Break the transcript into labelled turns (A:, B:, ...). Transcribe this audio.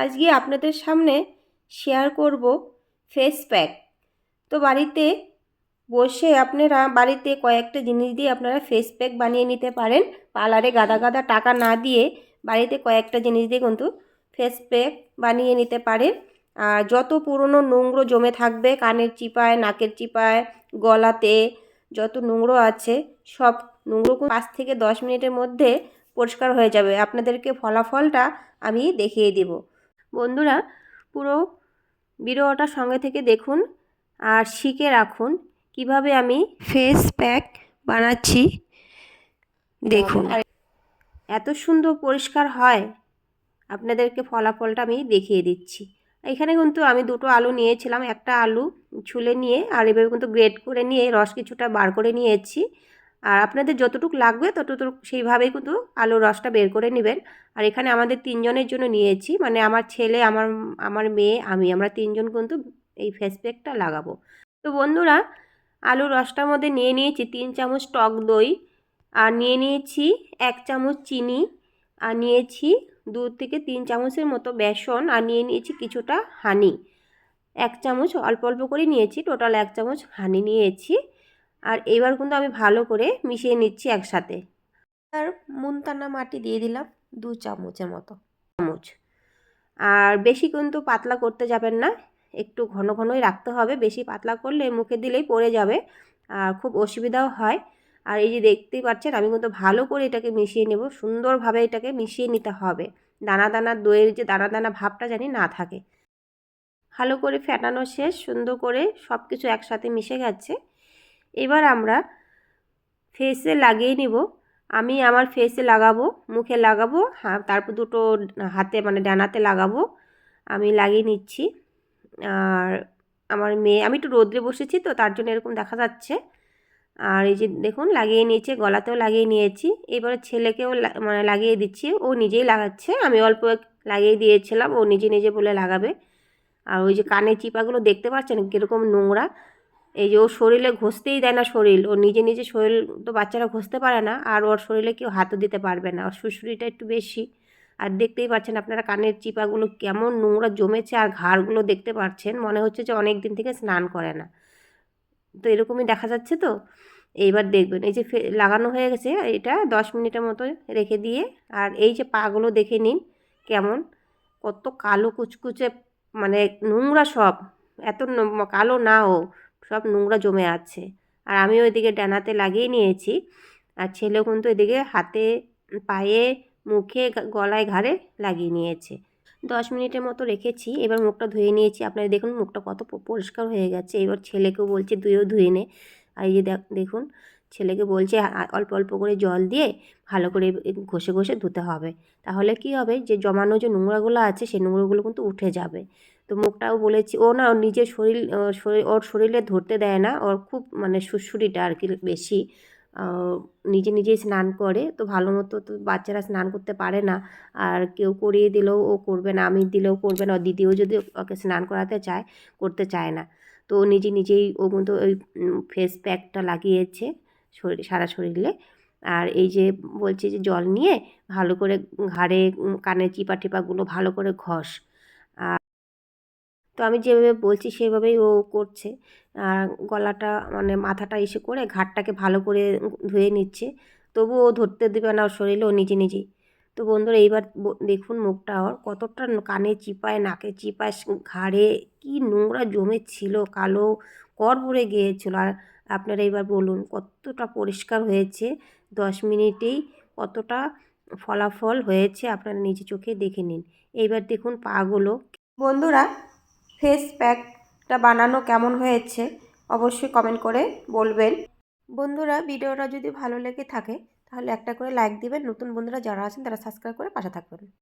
A: আজকে আপনাদের সামনে শেয়ার করব ফেস প্যাক। তো বাড়িতে বসে আপনারা বাড়িতে কয়েকটা জিনিস দিয়ে আপনারা ফেস প্যাক বানিয়ে নিতে পারেন। পার্লারে গাদা গাদা টাকা না দিয়ে বাড়িতে কয়েকটা জিনিস দিয়ে কিন্তু ফেস প্যাক বানিয়ে নিতে পারেন। আর যত পুরনো নোংরা জমে থাকবে কানের চিপায়, নাকের চিপায়, গলাতে যত নোংরা আছে সব নোংরা 5 থেকে 10 মিনিটের মধ্যে পরিষ্কার হয়ে যাবে। আপনাদেরকে ফলাফলটা আমি দেখিয়ে দেব। বন্ধুরা, পুরো ভিডিওটা সঙ্গে থেকে দেখুন আর শিখে রাখুন কিভাবে আমি ফেস প্যাক বানাচ্ছি। দেখুন এত সুন্দর পরিষ্কার হয়, আপনাদেরকে ফলাফলটা আমি দেখিয়ে দিচ্ছি। এখানে কিন্তু আমি দুটো আলু নিয়েছিলাম, একটা আলু ছুলে নিয়ে আর এভাবে কিন্তু গ্রেট করে নিয়ে রস কিছুটা বার করে নিয়েছি। আর আপনাদের যতটুকু লাগবে ততটুকু সেইভাবেই কিন্তু আলুর রসটা বের করে নেবেন। আর এখানে আমাদের 3 জনের জন্য নিয়েছি, মানে আমার ছেলে, আমার মেয়ে, আমরা 3 জন কিন্তু এই ফেস প্যাকটা লাগাবো। তো বন্ধুরা, আলুর রসটার মধ্যে নিয়ে নিয়েছি 3 চামচ টক দই, আর নিয়ে নিয়েছি 1 চামচ চিনি, আর নিয়েছি 2 থেকে 3 চামচের মতো বেসন, আর নিয়ে নিয়েছি কিছুটা হানি। 1 চামচ অল্প অল্প করে নিয়েছি, টোটাল 1 চামচ হানি নিয়েছি। আর এবার কিন্তু আমি ভালো করে মিশিয়ে নিচ্ছি একসাথে। আর মুনতানা মাটি দিয়ে দিলাম 2 চামচের মতো চামচ। আর বেশি কিন্তু পাতলা করতে যাবেন না, একটু ঘন ঘনই রাখতে হবে। বেশি পাতলা করলে মুখে দিলেই পড়ে যাবে আর খুব অসুবিধাও হয়। আর এই যে দেখতেই পাচ্ছেন আমি কিন্তু ভালো করে এটাকে মিশিয়ে নেব, সুন্দরভাবে এটাকে মিশিয়ে নিতে হবে। দানা দানা দইয়ের যে দানা দানা ভাবটা জানি না থাকে। ভালো করে ফেটানো শেষ, সুন্দর করে সব কিছু একসাথে মিশে গেছে। এবার আমরা ফেসে লাগিয়ে নিব। আমি আমার ফেসে লাগাবো, মুখে লাগাবো, তারপর দুটো হাতে মানে ডানাতে লাগাবো। আমি লাগিয়ে নিচ্ছি। আর আমার মেয়ে, আমি একটু রোদ্রে বসেছি তো তার জন্য এরকম দেখা যাচ্ছে। আর এই যে দেখুন লাগিয়ে নিয়েছে, গলাতেও লাগিয়ে নিয়েছি। এবারে ছেলেকেও মানে লাগিয়ে দিচ্ছি, ও নিজেই লাগাচ্ছে। আমি অল্প লাগিয়ে দিয়েছিলাম, ও নিজে নিজে বলে লাগাবে। আর ওই যে কানের চিপাগুলো দেখতে পাচ্ছেন কীরকম নোংরা, এই যে ওর শরীরে ঘষতেই দেয় না শরীর, ও নিজে নিজে শরীর তো বাচ্চারা ঘষতে পারে না, আর ওর শরীরে কেউ হাতও দিতে পারবে না, ওর সুড়সুড়িটা একটু বেশি। আর দেখতেই পাচ্ছেন আপনারা কানের চিপাগুলো কেমন নোংরা জমেছে, আর ঘাড়গুলো দেখতে পাচ্ছেন মনে হচ্ছে যে অনেক দিন থেকে স্নান করে না। তো এরকমই দেখা যাচ্ছে। তো এইবার দেখবেন এই যে লাগানো হয়ে গেছে, এটা 10 মিনিটের মতো রেখে দিয়ে, আর এই যে পাগুলো দেখে নিন কেমন, কত কালো কুচকুচে, মানে নোংরা সব, এত কালো না, ও সব নোংরা জমে আছে। আর আমি ওইদিকে ডানাতে লাগিয়ে নিয়েছি, আর ছেলেও কিন্তু এদিকে হাতে, পায়ে, মুখে, গলায়, ঘাড়ে লাগিয়ে নিয়েছে। 10 মিনিটের মতো রেখেছি। এবার মুখটা ধুয়ে নিয়েছি, আপনারা দেখুন মুখটা কত পরিষ্কার হয়ে গেছে। এবার ছেলেকেও বলছি তুইও ধুয়ে নে। আর এই যে দেখুন ছেলেকে বলছে অল্প অল্প করে জল দিয়ে ভালো করে ঘষে ঘষে ধুতে হবে। তাহলে কি হবে, যে জমানো যে নোংরাগুলো আছে সেই নোংরাগুলো কিন্তু উঠে যাবে। তো মুখটাও বলেছি, ও না ওর নিজের ওর শরীরে ধরতে দেয় না, ওর খুব মানে সুড়সুড়িটা আর কি বেশি। নিজে নিজেই স্নান করে, তো ভালো মতো তো বাচ্চারা স্নান করতে পারে না। আর কেউ করিয়ে দিলেও ও করবে না, আমি দিলেও করবে না, দিদিও যদি ওকে স্নান করাতে চায় করতে চায় না। তো ও নিজে নিজেই ও কিন্তু ওই ফেস প্যাকটা লাগিয়েছে সারা শরীরে। আর এই যে বলছে যে জল নিয়ে ভালো করে ঘাড়ে, কানের চিপা টিপাগুলো ভালো করে ঘষ। তো আমি যেভাবে বলছি সেভাবেই ও করছে। আর গলাটা মানে মাথাটা এসে করে ঘাড়টাকে ভালো করে ধুয়ে নিচ্ছে। তবুও ও ধরতে দেবে না ওর শরীরে, ও নিজে নিজেই। তো বন্ধুরা এইবার দেখুন মুখটা ওর কতটা, কানে চিপায়, নাকে চিপায়, ঘাড়ে কি নোংরা জমেছিল, কালো কড়বড়ে গিয়েছিল। আর আপনারা এবার বলুন কতটা পরিষ্কার হয়েছে, 10 মিনিটেই কতটা ফলাফল হয়েছে আপনারা নিজে চোখে দেখে নিন। এইবার দেখুন পাগুলো। বন্ধুরা, ফেস প্যাকটা বানানো কেমন হয়েছে অবশ্যই কমেন্ট করে বলবেন। বন্ধুরা, ভিডিওটা যদি ভালো লেগে থাকে তাহলে একটা করে লাইক দিবেন। নতুন বন্ধুরা যারা আছেন তারা সাবস্ক্রাইব করে পাশে থাকবেন।